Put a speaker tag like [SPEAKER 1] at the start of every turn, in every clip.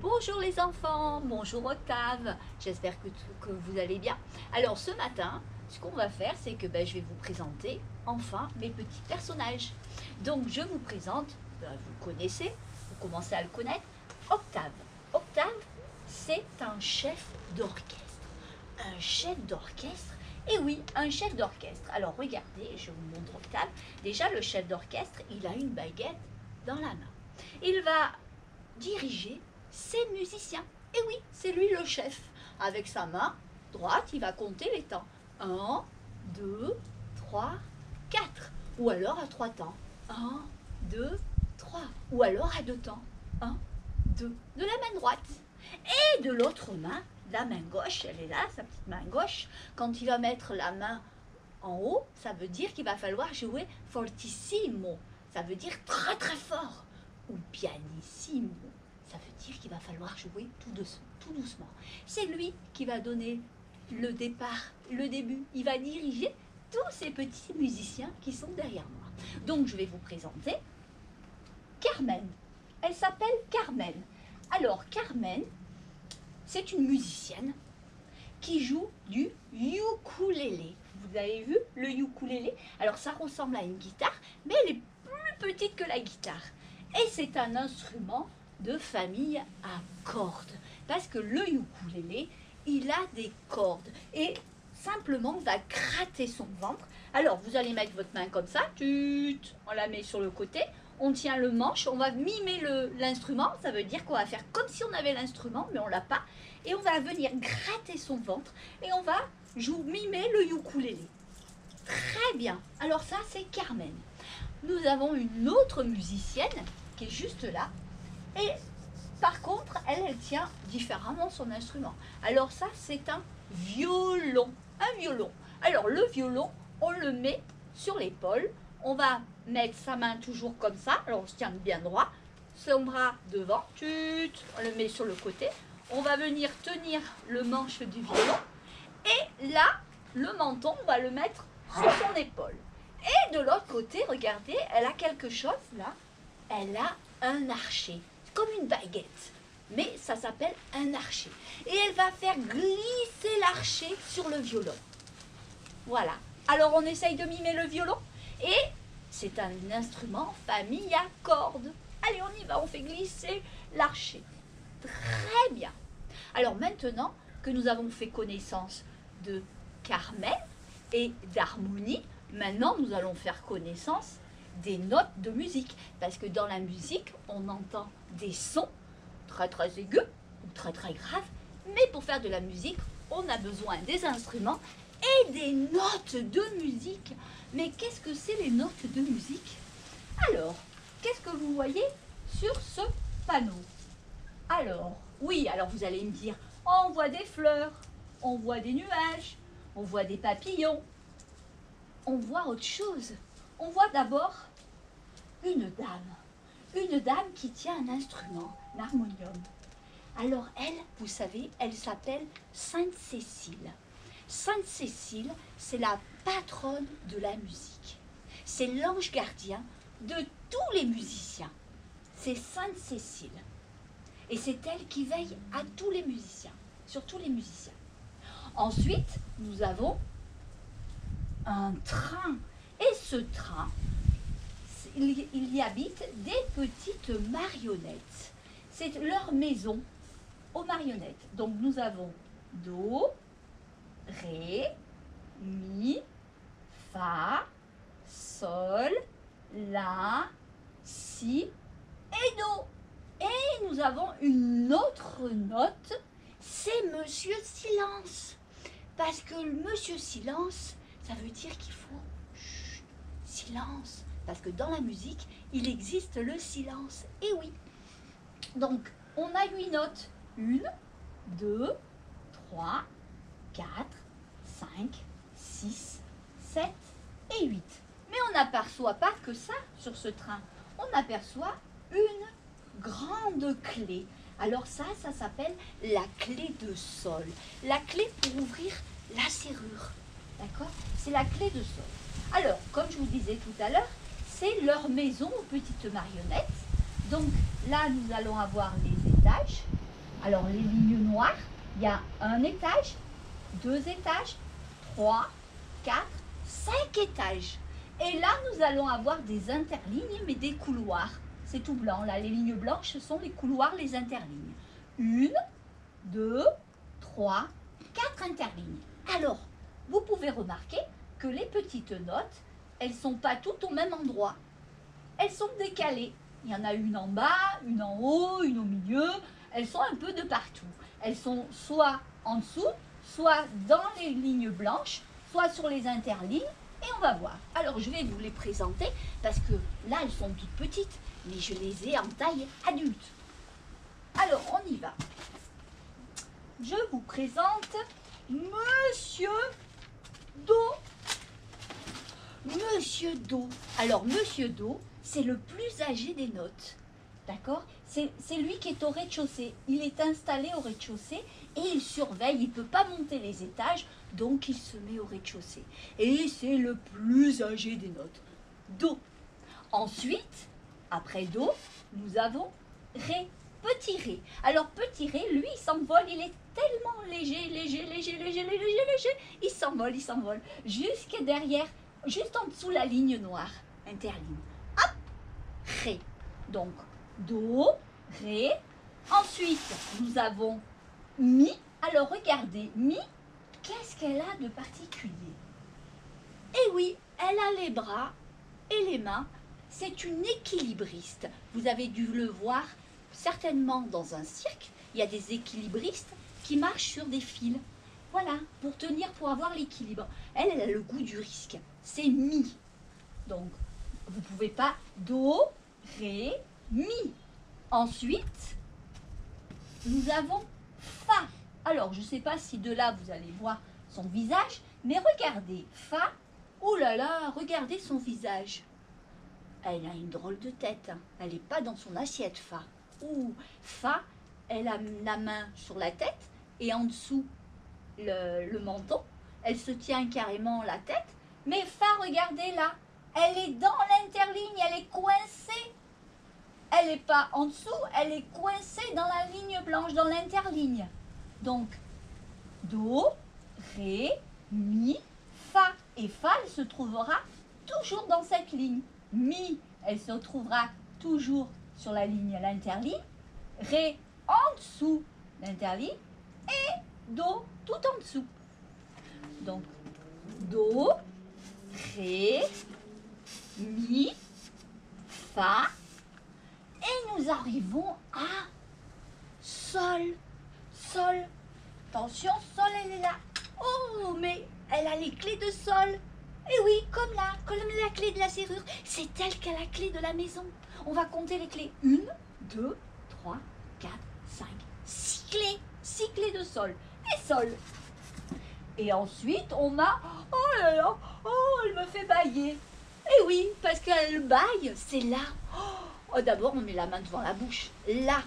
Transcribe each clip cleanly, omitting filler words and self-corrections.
[SPEAKER 1] Bonjour les enfants, bonjour Octave, j'espère que vous allez bien. Alors ce matin, ce qu'on va faire, c'est que je vais vous présenter enfin mes petits personnages. Donc je vous présente, vous connaissez, vous commencez à le connaître, Octave. Octave, c'est un chef d'orchestre. Un chef d'orchestre, et oui, un chef d'orchestre. Alors regardez, je vous montre Octave. Déjà le chef d'orchestre, il a une baguette dans la main. Il va diriger ses musiciens. Et oui, c'est lui le chef. Avec sa main droite, il va compter les temps. 1, 2, 3, 4. Ou alors à 3 temps. 1, 2, 3. Ou alors à 2 temps. 1, 2. De la main droite. Et de l'autre main, la main gauche, elle est là, sa petite main gauche. Quand il va mettre la main en haut, ça veut dire qu'il va falloir jouer fortissimo. Ça veut dire très très fort. Ou pianissimo. Ça veut dire qu'il va falloir jouer tout doucement. C'est lui qui va donner le départ, le début. Il va diriger tous ces petits musiciens qui sont derrière moi. Donc je vais vous présenter Carmen. Elle s'appelle Carmen. Alors Carmen, c'est une musicienne qui joue du ukulélé. Vous avez vu le ukulélé? Alors ça ressemble à une guitare, mais elle est plus petite que la guitare. Et c'est un instrument de famille à cordes. Parce que le ukulélé, il a des cordes. Et simplement, on va gratter son ventre. Alors, vous allez mettre votre main comme ça. On la met sur le côté. On tient le manche. On va mimer l'instrument. Ça veut dire qu'on va faire comme si on avait l'instrument, mais on ne l'a pas. Et on va venir gratter son ventre. Et on va mimer le ukulélé. Très bien. Alors ça, c'est Carmen. Nous avons une autre musicienne qui est juste là. Et par contre, elle tient différemment son instrument. Alors ça, c'est un violon. Un violon. Alors le violon, on le met sur l'épaule. On va mettre sa main toujours comme ça. Alors on se tient bien droit. Son bras devant. On le met sur le côté. On va venir tenir le manche du violon. Et là, le menton, on va le mettre sur son épaule. Et de l'autre côté, regardez, elle a quelque chose là. Elle a un archet. Comme une baguette, mais ça s'appelle un archet. Et elle va faire glisser l'archet sur le violon. Voilà. Alors on essaye de mimer le violon. Et c'est un instrument famille à cordes. Allez, on y va, on fait glisser l'archet. Très bien. Alors maintenant que nous avons fait connaissance de Carmen et d'harmonie, maintenant nous allons faire connaissance des notes de musique, parce que dans la musique, on entend des sons très très aigus ou très très graves, mais pour faire de la musique, on a besoin des instruments et des notes de musique. Mais qu'est-ce que c'est les notes de musique? Alors, qu'est-ce que vous voyez sur ce panneau? Alors, oui, alors vous allez me dire, oh, on voit des fleurs, on voit des nuages, on voit des papillons, on voit autre chose. On voit d'abord une dame qui tient un instrument, l'harmonium. Alors elle, vous savez, elle s'appelle Sainte Cécile. Sainte Cécile, c'est la patronne de la musique. C'est l'ange gardien de tous les musiciens. C'est Sainte Cécile. Et c'est elle qui veille à tous les musiciens, sur tous les musiciens. Ensuite, nous avons un train. Et ce train, il y habite des petites marionnettes. C'est leur maison aux marionnettes. Donc nous avons Do, Ré, Mi, Fa, Sol, La, Si et Do. Et nous avons une autre note, c'est Monsieur Silence. Parce que Monsieur Silence, ça veut dire qu'il faut silence. Parce que dans la musique, il existe le silence. Et oui. Donc, on a 8 notes. 1, 2, 3, 4, 5, 6, 7 et 8. Mais on n'aperçoit pas que ça sur ce train. On aperçoit une grande clé. Alors ça s'appelle la clé de sol. La clé pour ouvrir la serrure. D'accord? C'est la clé de sol. Alors, comme je vous disais tout à l'heure, c'est leur maison aux petites marionnettes. Donc là, nous allons avoir les étages. Alors les lignes noires, il y a un étage, 2 étages, 3, 4, 5 étages. Et là, nous allons avoir des interlignes, mais des couloirs. C'est tout blanc, là, les lignes blanches, ce sont les couloirs, les interlignes. 1, 2, 3, 4 interlignes. Alors, vous pouvez remarquer que les petites notes, elles ne sont pas toutes au même endroit. Elles sont décalées. Il y en a une en bas, une en haut, une au milieu. Elles sont un peu de partout. Elles sont soit en dessous, soit dans les lignes blanches, soit sur les interlignes. Et on va voir. Alors, je vais vous les présenter parce que là, elles sont toutes petites, mais je les ai en taille adulte. Alors, on y va. Je vous présente Monsieur Do. Monsieur Do. Alors, Monsieur Do, c'est le plus âgé des notes. D'accord? C'est lui qui est au rez-de-chaussée. Il est installé au rez-de-chaussée et il surveille. Il ne peut pas monter les étages, donc il se met au rez-de-chaussée. Et c'est le plus âgé des notes. Do. Ensuite, après Do, nous avons Ré. Petit Ré. Alors, petit Ré, lui, il s'envole. Il est tellement léger. Il s'envole. Jusque derrière, juste en dessous la ligne noire. Interligne. Hop, Ré. Donc, Do, Ré. Ensuite, nous avons Mi. Alors, regardez, Mi, qu'est-ce qu'elle a de particulier? Eh oui, elle a les bras et les mains. C'est une équilibriste. Vous avez dû le voir certainement dans un cirque. Il y a des équilibristes qui marchent sur des fils. Voilà, pour tenir, pour avoir l'équilibre. Elle a le goût du risque. C'est Mi. Donc, vous ne pouvez pas Do, Ré, Mi. Ensuite, nous avons Fa. Alors, je ne sais pas si de là, vous allez voir son visage, mais regardez, Fa, oh là là, regardez son visage. Elle a une drôle de tête, hein. Elle n'est pas dans son assiette, Fa. Ouh, Fa, elle a la main sur la tête et en dessous le menton. Elle se tient carrément la tête. Mais Fa, regardez là, elle est dans l'interligne, elle est coincée. Elle n'est pas en dessous, elle est coincée dans la ligne blanche, dans l'interligne. Donc, Do, Ré, Mi, Fa. Et Fa, elle se trouvera toujours dans cette ligne. Mi, elle se trouvera toujours sur la ligne, l'interligne. Ré, en dessous, l'interligne. Et Do, tout en dessous. Donc, Do, Ré, Mi, Fa. Et nous arrivons à Sol. Sol. Attention, Sol, elle est là. Oh, mais elle a les clés de Sol. Et oui, comme là, comme la clé de la serrure. C'est elle qui a la clé de la maison. On va compter les clés. 1, 2, 3, 4, 5, 6 clés. 6 clés de Sol. Et Sol. Et ensuite, on a... Oh là là, oh, elle me fait bailler. Et oui, parce qu'elle baille, c'est là. Oh, d'abord, on met la main devant la bouche. Là.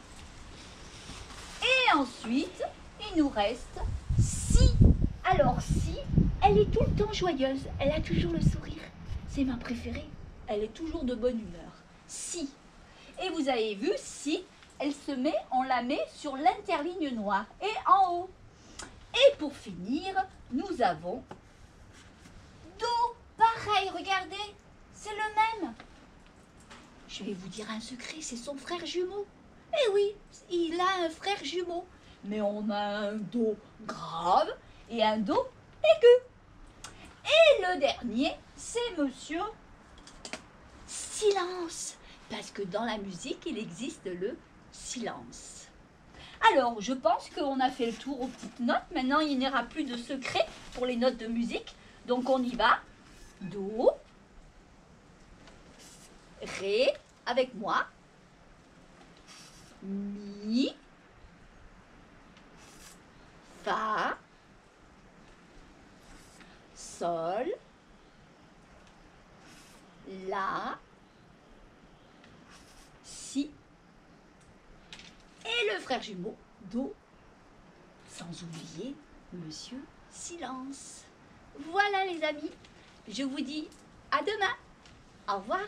[SPEAKER 1] Et ensuite, il nous reste Si. Alors, Si, elle est tout le temps joyeuse. Elle a toujours le sourire. C'est ma préférée. Elle est toujours de bonne humeur. Si. Et vous avez vu, Si, elle se met, on la met sur l'interligne noire et en haut. Et pour finir, nous avons Do. Pareil, regardez, c'est le même. Je vais vous dire un secret, c'est son frère jumeau. Eh oui, il a un frère jumeau. Mais on a un Do grave et un Do aigu. Et le dernier, c'est Monsieur Silence. Parce que dans la musique, il existe le silence. Alors, je pense qu'on a fait le tour aux petites notes. Maintenant, il n'y aura plus de secret pour les notes de musique. Donc, on y va. Do, Ré, avec moi. Mi, Fa, Sol, La, Si, et le frère jumeau Do, sans oublier Monsieur Silence. Voilà les amis, je vous dis à demain. Au revoir.